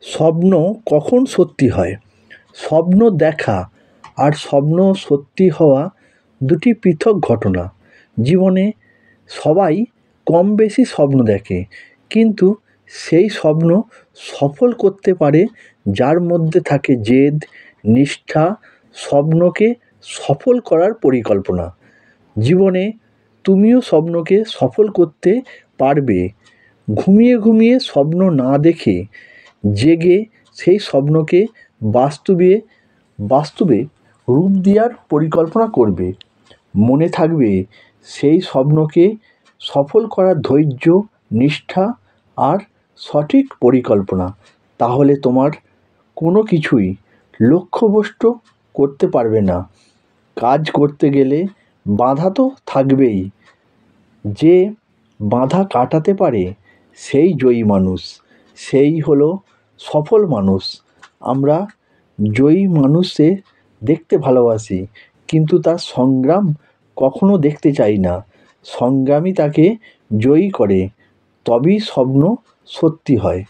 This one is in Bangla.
স্বপ্ন কখন সত্যি হয়? স্বপ্ন দেখা আর স্বপ্ন সত্যি হওয়া দুটি পৃথক ঘটনা। জীবনে সবাই কম বেশি স্বপ্ন দেখে, কিন্তু সেই স্বপ্ন সফল করতে পারে যার মধ্যে থাকে জেদ, নিষ্ঠা, স্বপ্নকে সফল করার পরিকল্পনা। জীবনে তুমিও স্বপ্নকে সফল করতে পারবে ঘুমিয়ে ঘুমিয়ে স্বপ্ন না দেখে, জেগে সেই স্বপ্নকে বাস্তবে রূপ দেওয়ার পরিকল্পনা করবে। মনে থাকবে সেই স্বপ্নকে সফল করার ধৈর্য, নিষ্ঠা আর সঠিক পরিকল্পনা। তাহলে তোমার কোনো কিছুই লক্ষ্যভ্রষ্ট করতে পারবে না। কাজ করতে গেলে বাধা তো থাকবেই। যে বাধা কাটাতে পারে সেই জয়ী মানুষ, সেই হলো সফল মানুষ। আমরা জয়ী মানুষে দেখতে ভালোবাসি, কিন্তু তার সংগ্রাম কখনো দেখতে চাই না। সংগ্রামই তাকে জয়ী করে, তবেই স্বপ্ন সত্যি হয়।